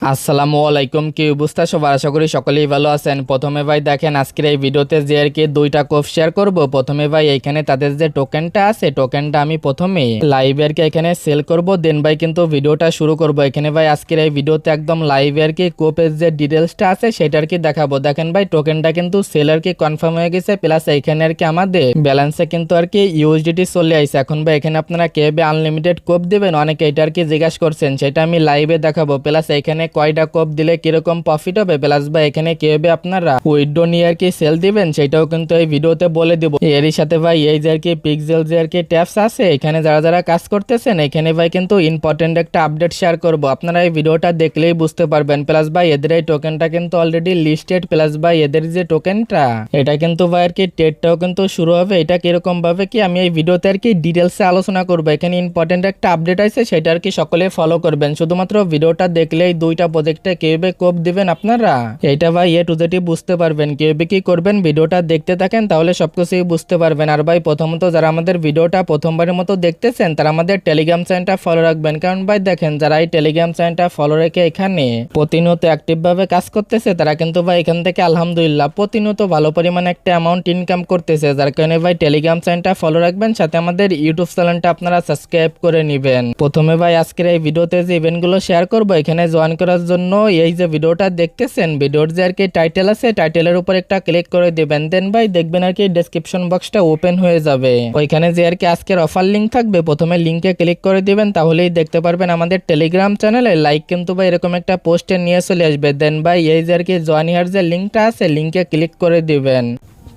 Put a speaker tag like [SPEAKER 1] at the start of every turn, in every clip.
[SPEAKER 1] আসসালামু আলাইকুম, কি অবস্থা সবার? আশা করি সকলেই ভালো আছেন। প্রথমে ভাই দেখেন আজকের এই ভিডিওতে যে আর কি দুইটা কোপ শেয়ার করব। প্রথমে ভাই এখানে তাদের যে টোকেনটা আছে, টোকেনটা আমি প্রথমে লাইভে আর কি এখানে সেল করব, দেন ভাই কিন্তু ভিডিওটা শুরু করব। এখানে ভাই আজকের এই ভিডিওতে একদম লাইভে আর কি কোপের যে ডিটেলসটা আছে সেটা আর কি দেখাবো। দেখেন ভাই টোকেনটা কিন্তু সেল আর কি কনফার্ম হয়ে গেছে, প্লাস এখানে আর কি আমাদের ব্যালেন্সে কিন্তু আর কি ইউএসডিটি চলে আইছে। এখন ভাই এখানে আপনারা কিভাবে আনলিমিটেড কোপ দিবেন অনেকে এটা আর কি জিজ্ঞাসা করছেন, সেটা আমি লাইভে দেখাবো। প্লাস এখানে কয়টা কোপ দিলে কিরকম প্রফিট হবে, প্লাস বা এখানে কিভাবে আপনারা উইথড্র নিয়ে আর কি সেল দিবেন সেটাও কিন্তু এই ভিডিওতে বলে দিব। এরই সাথে ভাই এই যে আর কি পিক্সেল যে আর কি ট্যাপস আছে, এখানে যারা যারা কাজ করতেছেন এখানে ভাই কিন্তু ইম্পর্টেন্ট একটা আপডেট শেয়ার করব, আপনারা এই ভিডিওটা দেখলেই বুঝতে পারবেন। প্লাস ভাই এদের এই টোকেনটা কিন্তু অলরেডি লিস্টেড, প্লাস ভাই এদের যে টোকেনটা এটা কিন্তু ভাই আর কি ট্রেডটাও কিন্তু শুরু হবে। এটা কিরকম ভাবে কি আমি এই ভিডিওতে আর কি ডিটেলসে আলোচনা করবো। এখানে ইম্পর্টেন্ট একটা আপডেট আছে, সেটা আর কি সকলে ফলো করবেন। শুধুমাত্র ভিডিওটা দেখলেই দুইটা প্রজেক্টে কিভাবে কোপ দিবেন আপনারা এইটা ভাই এ টু জেড বুঝতে পারবেন। কিভাবে কি করবেন ভিডিওটা দেখতে থাকেন, তাহলে সবকিছুই বুঝতে পারবেন। আর ভাই প্রথমত যারা আমাদের ভিডিওটা প্রথমবারের মতো দেখতেছেন তারা আমাদের টেলিগ্রাম চ্যানেলটা ফলো রাখবেন, কারণ ভাই দেখেন যারা এই টেলিগ্রাম চ্যানেলটা ফলো রেখে এখানে প্রতিনিয়ত অ্যাক্টিভ ভাবে কাজ করতেছে তারা কিন্তু ভাই এখান থেকে আলহামদুলিল্লাহ প্রতিনিয়ত ভালো পরিমাণে একটা অ্যামাউন্ট ইনকাম করতেছে। যার কারণে ভাই টেলিগ্রাম চ্যানেলটা ফলো রাখবেন, সাথে আমাদের ইউটিউব চ্যানেলটা আপনারা সাবস্ক্রাইব করে নেবেন। প্রথমে ভাই আজকের এই ভিডিওতে যে ইভেন্টগুলো শেয়ার করবো, এখানে জয়েন করার জন্য এই যে ভিডিওটা দেখতেছেন ভিডিওর যে আর কি টাইটেল আছে টাইটেলের উপর একটা ক্লিক করে দিবেন, দেন ভাই দেখবেন আর কি ডেসক্রিপশন বক্সটা ওপেন হয়ে যাবে। ওইখানে যে আর কি আজকের অফার লিঙ্ক থাকবে প্রথমে লিঙ্কে ক্লিক করে দিবেন, তাহলেই দেখতে পারবেন আমাদের টেলিগ্রাম চ্যানেলে লাইক কিন্তু ভাই এরকম একটা পোস্টে নিয়ে চলে আসবে। দেন ভাই এই যে আর কি জয়েন হিয়ার যে লিঙ্কটা আছে লিঙ্কে ক্লিক করে দিবেন।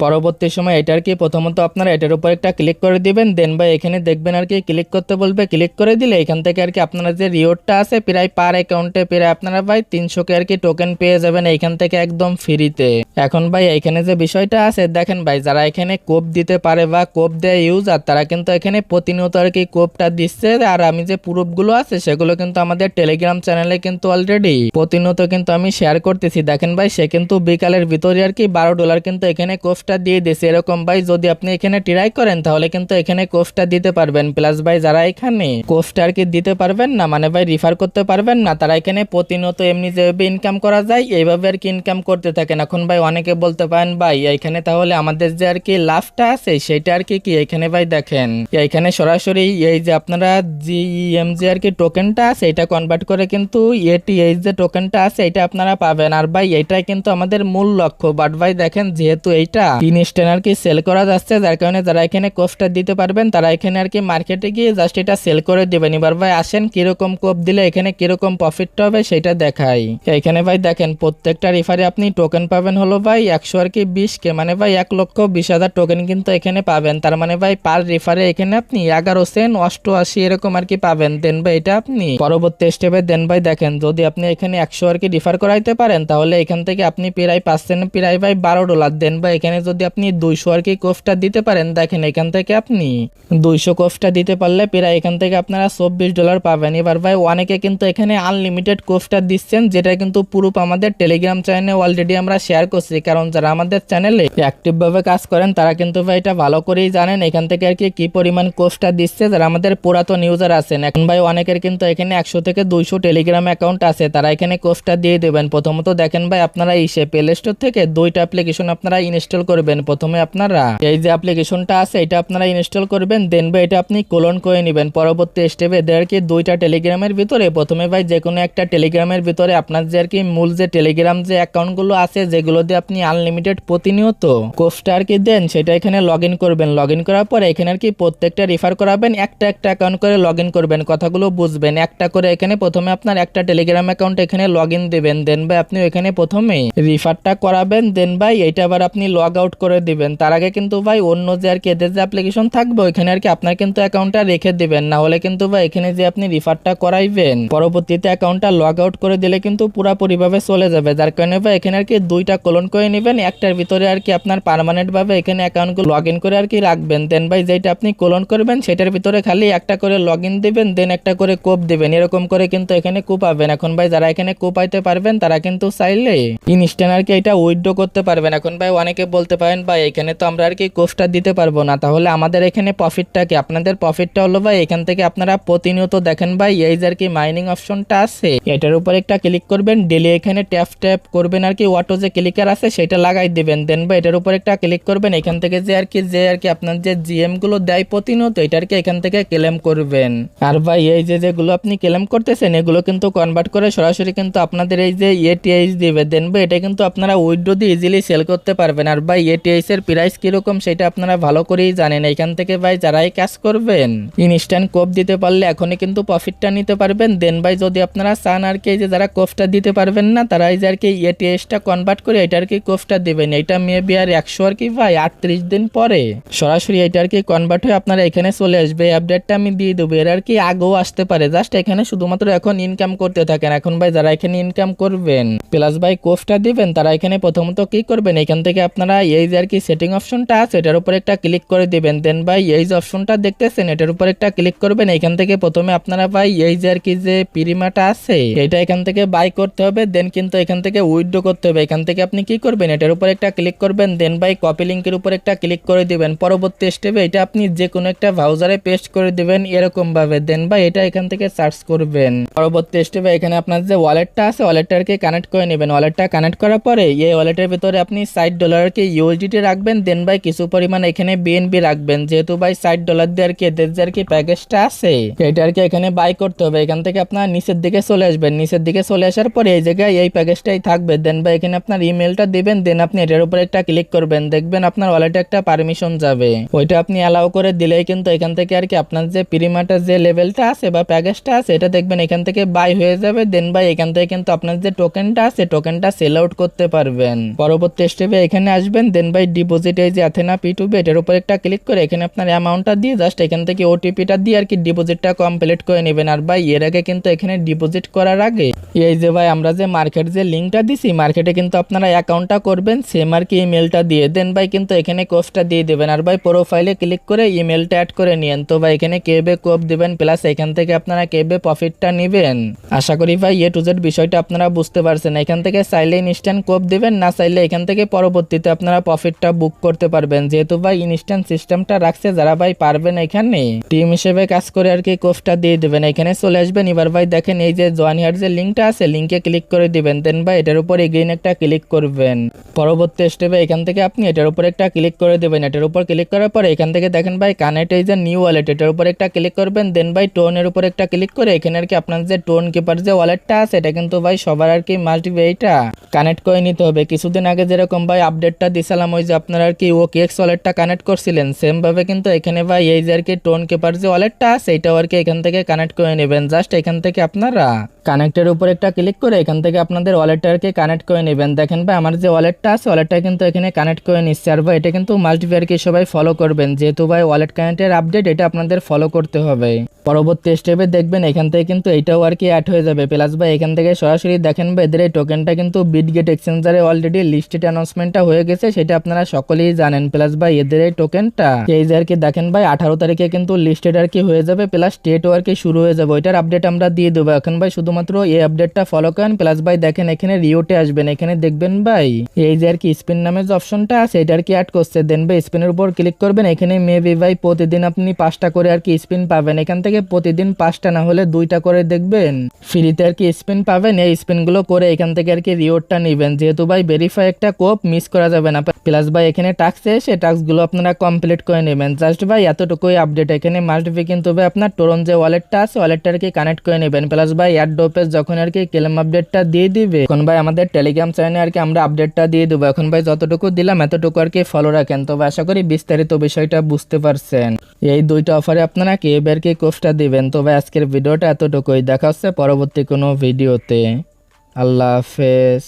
[SPEAKER 1] পরবর্তী সময় এটার কি প্রথমত আপনারা এটার উপর একটা ক্লিক করে দিবেন, দেন ভাই এখানে দেখবেন আর কি ক্লিক করতে বলবে। ক্লিক করে দিলে এখান থেকে আর কি আপনারা যে রিওয়ার্ডটা আছে প্রায় পার অ্যাকাউন্টে প্রায় আপনারা ভাই 300 কে আর কি টোকেন পেয়ে যাবেন এইখান থেকে একদম ফ্রিতে। এখন ভাই এখানে যে বিষয়টা আছে দেখেন ভাই, যারা এখানে কোপ দিতে পারে বা কোপ দেয় ইউজার তারা কিন্তু এখানে প্রতিনিয়ত আর কি কোপটা দিচ্ছে। আর আমি যে প্রুফগুলো আছে সেগুলো কিন্তু আমাদের টেলিগ্রাম চ্যানেলে কিন্তু অলরেডি প্রতিনিয়ত কিন্তু আমি শেয়ার করতেছি। দেখেন ভাই সে কিন্তু বিকালের ভিতরে আর কি $12 কিন্তু এখানে কোপটা দিয়ে দিয়েছে। এরকম ভাই যদি আপনি এখানে ট্রাই করেন তাহলে কিন্তু এখানে কোপটা দিতে পারবেন। প্লাস ভাই যারা এখানে কোপটা আর কি দিতে পারবেন না, মানে ভাই রিফার করতে পারবেন না, তারা এখানে প্রতিনিয়ত এমনি যেভাবে ইনকাম করা যায় এইভাবে আর কি ইনকাম করতে থাকেন। এখন ভাই অনেকে বলতে পারেন ভাই এখানে তাহলে আমাদের যে আর কি লাভটা আছে সেটা আর কি কি এখানে ভাই দেখেন এখানে সরাসরি এই যে আপনারা জিএমজি আর কি টোকেনটা আছে এটা কনভার্ট করে কিন্তু এটিএইচ যে টোকেনটা আছে এটা আপনারা পাবেন। আর ভাই এটাই কিন্তু আমাদের মূল লক্ষ্য। বাট ভাই দেখেন যেহেতু এইটা ইনস্ট্যান্ট আর কি সেল করা যাচ্ছে, যার কারণে যারা এখানে কোপটা দিতে পারবেন তারা এখানে আর কি মার্কেটে গিয়ে জাস্ট এটা সেল করে দিবেন। এবার ভাই আসেন কিরকম কোপ দিলে এখানে কিরকম প্রফিটটা হবে সেটা দেখাই। এখানে ভাই দেখেন প্রত্যেকটা রিফারে আপনি টোকেন পাবেন হলো ভাই 100 আর কি 20 কে, মানে ভাই 1,20,000 টোকেন কিন্তু এখানে পাবেন। তার মানে ভাই পার রিফারে এখানে আপনি 11 সেন্ট 88 এরকম আর কি পাবেন। দেন ভাই এটা আপনি পরবর্তী স্টেপে দেন ভাই দেখেন যদি আপনি এখানে 100 আর কি রিফার করাইতে পারেন তাহলে এখান থেকে আপনি প্রায় পাচ্ছেন প্রায় ভাই $12। দেন ভাই এখানে যদি আপনি 200 আর কি কোপটা দিতে পারেন, দেখেন এখান থেকে আপনি 200 কোপটা দিতে পারলে প্রায় এখান থেকে আপনারা $24 পাবেন। এবার ভাই অনেকে কিন্তু এখানে আনলিমিটেড কোপটা দিচ্ছেন, যেটা কিন্তু প্রুফ আমাদের টেলিগ্রাম চ্যানেলে অলরেডি আমরা শেয়ার করছি। কারণ যারা আমাদের চ্যানেলে অ্যাক্টিভ ভাবে কাজ করেন তারা কিন্তু ভাই এটা ভালো করেই জানেন এখান থেকে আর কি পরিমাণ কোপটা দিচ্ছে যারা আমাদের পুরাতন ইউজার আছেন। এখন ভাই অনেকের কিন্তু এখানে 100 থেকে 200 টেলিগ্রাম অ্যাকাউন্ট আছে, তারা এখানে কোপটা দিয়ে দেবেন। প্রথমত দেখেন ভাই আপনারা ইসে প্লে স্টোর থেকে দুইটা অ্যাপ্লিকেশন আপনারা ইনস্টল করবেন। প্রথমে আপনারা এই যে অ্যাপ্লিকেশনটা আছে এটা আপনারা ইনস্টল করবেন, দেন ভাই এটা আপনি ক্লোন করে নেবেন। পরবর্তী স্টেপে এদের আর কি দুইটা টেলিগ্রামের ভিতরে প্রথমে ভাই যে কোনো একটা টেলিগ্রামের ভিতরে আপনার যে আর কি মূল যে টেলিগ্রাম যে অ্যাকাউন্টগুলো আছে যেগুলো দিয়ে আপনি আনলিমিটেড প্রতিনিয়ত কোপটা আর কি দেন সেটা এখানে লগ ইন করবেন। লগ ইন করার পরে এখানে আর কি প্রত্যেকটা রিফার করাবেন, একটা একটা অ্যাকাউন্ট করে লগ ইন করবেন। কথাগুলো বুঝবেন, একটা করে এখানে প্রথমে আপনার একটা টেলিগ্রাম অ্যাকাউন্ট এখানে লগ ইন দেবেন, দেন ভাই আপনি এখানে প্রথমে রিফারটা করাবেন, দেন ভাই এটা আবার আপনি লগ আউট করে দিবেন। তার আগে কিন্তু ভাই অন্য যে আর কি এদের যে অ্যাপ্লিকেশন থাকবে ওইখানে আর কি আপনার কিন্তু অ্যাকাউন্টটা রেখে দিবেন, না হলে কিন্তু ভাই এখানে যে আপনি রিফারটা করাইবেন পরবর্তীতে অ্যাকাউন্টটা লগ আউট করে দিলে কিন্তু পুরোপুরি ভাবে চলে যাবে। যার কারণে ভাই এখানে আর কি দুইটা ক্লোন করে নেবেন, একটার ভিতরে আর কি আপনার পার্মানেন্ট ভাবে এখানে অ্যাকাউন্টগুলো লগ ইন করে আর কি রাখবেন। দেন ভাই যেটা আপনি ক্লোন করবেন সেটার ভিতরে খালি একটা করে লগ ইন দিবেন, দেন একটা করে কোপ দিবেন। এরকম করে কিন্তু এখানে কোপ পাবেন। এখন ভাই যারা এখানে কোপ পাইতে পারবেন তারা কিন্তু চাইলে ইনস্ট্যান্ট আর কি এটা উইথড্র করতে পারবেন। এখন ভাই অনেকে বলতে বলতে পারেন ভাই এখানে তো আমরা আর কি কোর্সটা দিতে পারবো না, তাহলে আমাদের এখানে প্রফিটটা কি? আপনাদের প্রফিটটা হলো ভাই এখান থেকে আপনারা প্রতিনিয়ত দেখেন ভাই এই যে আর কি মাইনিং অপশনটা আছে এটার উপর একটা ক্লিক করবেন, ডেলি এখানে ট্যাপ ট্যাপ করবেন আর কি, অটো যে ক্লিকার আছে সেটা লাগাই দিবেন। দেন ভাই এটার উপর একটা ক্লিক করবেন, এখান থেকে যে আর কি আপনার যে জিএম গুলো দেয় প্রতিনিয়ত এটার কি এখান থেকে ক্লেম করবেন। আর ভাই এই যে যেগুলো আপনি ক্লেম করতেছেন এগুলো কিন্তু কনভার্ট করে সরাসরি কিন্তু আপনাদের এই যে এটিএইচ দিবে। দেন ভাই এটা কিন্তু আপনারা উইথড্র দিয়ে ইজিলি সেল করতে পারবেন। আর ভাই এটিএইচ এর প্রাইস কিরকম সেটা আপনারা ভালো করেই জানেন। এখান থেকে ভাই যারাই কাজ করবেন ইনস্ট্যান্ট কোপ দিতে পারলে এখনই কিন্তু প্রফিটটা নিতে পারবেন। দেন ভাই যদি আপনারা চান আর কি যে যারা কোপটা দিতে পারবেন না তারা এই যে আর কি এটিএইচটা কনভার্ট করে এটা আর কি কোপটা দিবেন। এটা মেবি আর 100 আর কি ভাই 38 দিন পরে সরাসরি এটা আর কি কনভার্ট হয়ে আপনারা এখানে চলে আসবে। এই আপডেটটা আমি দিয়ে দেবো, এর আর কি আগেও আসতে পারে। জাস্ট এখানে শুধুমাত্র এখন ইনকাম করতে থাকেন। এখন ভাই যারা এখানে ইনকাম করবেন প্লাস ভাই কোপটা দিবেন তারা এখানে প্রথমত কি করবেন, এখান থেকে আপনারা এই যে আর কি সেটিং অপশনটা আছে এটার উপর একটা ক্লিক করে দিবেন। দেন ভাই এই যে অপশনটা দেখতেছেন এটার উপর একটা ক্লিক করবেন। এখান থেকে প্রথমে আপনারা ভাই এই যে আর কি যে প্রিমাটা আছে এটা এখান থেকে বাই করতে হবে, দেন কিন্তু এখান থেকে উইথড্র করতে হবে। এখান থেকে আপনি কি করবেন, এটার উপর একটা ক্লিক করবেন, দেন ভাই কপি লিঙ্কের উপর একটা ক্লিক করে দিবেন। পরবর্তী স্টেপে এটা আপনি যে কোনো একটা ব্রাউজারে পেস্ট করে দিবেন এরকম ভাবে। দেন ভাই এটা এখান থেকে সার্চ করবেন। পরবর্তী স্টেপে এখানে আপনার যে ওয়ালেটটা আছে ওয়ালেটটাকে কানেক্ট করে নেবেন। ওয়ালেটটা কানেক্ট করার পরে এই ওয়ালেটের ভিতরে আপনি $60 ইউএসডিটি রাখবেন। দেন ভাই কিছু পরিমাণ এখানে বিএনবি রাখবেন, যেহেতু ভাই $60 দিয়ে আর কি এদের যে আর কি প্যাকেজটা আছে এটা আর কি এখানে বাই করতে হবে। এখান থেকে আপনার নিচের দিকে চলে আসবেন, নিচের দিকে চলে আসার পরে এই জায়গায় এই প্যাকেজটাই থাকবে। দেন ভাই এখানে আপনার ইমেলটা দিবেন, দেন আপনি এটার উপর একটা ক্লিক করবেন, দেখবেন আপনার ওয়ালেটে একটা পারমিশন যাবে, ওইটা আপনি অ্যালাউ করে দিলেই কিন্তু এখান থেকে আর কি আপনার যে প্রিমাটার যে লেভেলটা আছে বা প্যাকেজটা আছে এটা দেখবেন এখান থেকে বাই হয়ে যাবে। দেন ভাই এখান থেকে কিন্তু আপনার যে টোকেনটা আছে টোকেনটা সেল আউট করতে পারবেন। পরবর্তী স্টেপে এখানে আসবেন, দেন ভাই ডিপোজিট এই যে অ্যাথেনা P2B এটার উপর একটা ক্লিক করে এখানে আপনার অ্যামাউন্টটা দিয়ে জাস্ট এখান থেকে ওটিপিটা দিয়ে আর কি ডিপোজিটটা কমপ্লিট করে নেবেন। আর ভাই এর আগে কিন্তু এখানে ডিপোজিট করার আগে এই যে ভাই আমরা যে মার্কেট যে লিঙ্কটা দিছি মার্কেটে কিন্তু আপনারা অ্যাকাউন্টটা করবেন সেম আর কি ইমেলটা দিয়ে। দেন ভাই কিন্তু এখানে কোপটা দিয়ে দেবেন। আর ভাই প্রোফাইলে ক্লিক করে ইমেলটা অ্যাড করে নিয়েন। তো ভাই এখানে কেবে কোপ দিবেন প্লাস এখান থেকে আপনারা কেবে প্রফিটটা নেবেন। আশা করি ভাই এ টু জেড বিষয়টা আপনারা বুঝতে পারছেন। এখান থেকে চাইলে ইনস্ট্যান্ট কোপ দিবেন, না চাইলে এখান থেকে পরবর্তীতে আপনারা প্রফিটটা বুক করতে পারবেন। যেহেতু ভাই ইনস্ট্যান্ট সিস্টেমটা রাখছে যারা ভাই পারবেন এখানে টিম হিসেবে কাজ করে আর কি কোপটা দিয়ে দিবেন। এখানে চলে আসবেন। এবার ভাই দেখেন এই যে জয়েন হিয়ার যে লিঙ্কটা আছে লিঙ্কে ক্লিক করে দিবেন। দেন ভাই এটার উপর এগেইন একটা ক্লিক করবেন। পরবর্তী স্টেপে এখান থেকে আপনি এটার উপর একটা ক্লিক করে দেবেন। এটার উপর ক্লিক করার পরে এখান থেকে দেখেন ভাই কানেক্ট এই যে নিউ ওয়ালেট এটার উপর একটা ক্লিক করবেন। দেন ভাই টোনের উপর একটা ক্লিক করে এখানে আর কি আপনার যে টোন কিপার যে ওয়ালেটটা আছে এটা কিন্তু ভাই সবার আর কি মাস্ট বি এইটা কানেক্ট করে নিতে হবে। কিছুদিন আগে যেরকম ভাই আপডেটটা দিছিলাম ওই যে আপনারা আর কি OKX ওয়ালেটটা কানেক্ট করছিলেন সেম ভাবে কিন্তু এখানে ভাই এই যে আর কি টোন কিপার যে ওয়ালেটটা আছে এটাও আর কি এখান থেকে কানেক্ট করে নেবেন। জাস্ট এখান থেকে আপনারা কানেক্টের উপর একটা ক্লিক করে এখান থেকে আপনাদের ওয়ালেটটা আর কি কানেক্ট করে নেবেন। দেখেন ভাই আমার যে ওয়ালেটটা আছে ওয়ালেটটা কিন্তু এখানে কানেক্ট করে নিচ্ছে। আর ভাই এটা কিন্তু মাস্ট বি আর কি সবাই ফলো করবেন, যেহেতু ভাই ওয়ালেট কানেক্টের আপডেট এটা আপনাদের ফলো করতে হবে। পরবর্তী স্টেপে দেখবেন এখান থেকে কিন্তু এইটাও আর কি অ্যাড হয়ে যাবে। প্লাস ভাই এখান থেকে সরাসরি দেখেন ভাই এদের এই টোকেনটা কিন্তু বিটগেট এক্সচেঞ্জারে অলরেডি লিস্টেড অ্যানাউন্সমেন্টটা হয়ে গেছে, সেটা আপনারা সকলেই জানেন। প্লাস ভাই এদের এই টোকেনটা এই যে আর কি দেখেন ভাই 18 তারিখে কিন্তু লিস্টেড আর কি হয়ে যাবে, প্লাস স্টেটও আর কি শুরু হয়ে যাবে। ওইটার আপডেট আমরা দিয়ে দেবো। এখন ভাই শুধুমাত্র এই আপডেটটা ফলো করেন। প্লাস ভাই দেখেন এখানে রিওটে আসবেন, এখানে দেখবেন ভাই এই যে আর কি স্পিন নামের যে অপশনটা আছে এটা আর কি অ্যাড করছে। দেন ভাই স্পিনের উপর ক্লিক করবেন। এখানে মেবি ভাই প্রতিদিন আপনি 5টা করে আর কি স্পিন পাবেন। এখান থেকে প্রতিদিন 5টা না হলে 2টা করে দেখবেন ফ্রিতে আর কি স্পিন পাবেন। এই স্পিনগুলো করে এখান থেকে আর কি রিওয়ার্ডটা নেবেন, যেহেতু ভাই ভেরিফাই একটা কোপ মিস করা যাবে না। প্লাস ভাই এখানে টাস্ক এসে টাস্কগুলো আপনারা কমপ্লিট করে নেবেন। জাস্ট ভাই এতটুকুই আপডেট। এখানে মাস্ট বি কিন্তু ভাই আপনার টোরন যে ওয়ালেটটা আছে ওয়ালেটটা আর কি কানেক্ট করে নেবেন। প্লাস ভাই অ্যাড ডোপেজ যখন আর কি ক্লেম আপডেটটা দিয়ে দিবে এখন ভাই আমাদের টেলিগ্রাম চ্যানেলে আর কি আমরা আপডেটটা দিয়ে দেবো। এখন ভাই যতটুকু দিলাম এতটুকু আর কি ফলো রাখেন। তবে আশা করি বিস্তারিত বিষয়টা বুঝতে পারছেন। এই দুইটা অফারে আপনারা কে বের কি কোর্সটা দিবেন। তবে আজকের ভিডিওটা এতটুকুই, দেখা হচ্ছে পরবর্তী কোনো ভিডিওতে। আল্লাহ হাফেজ।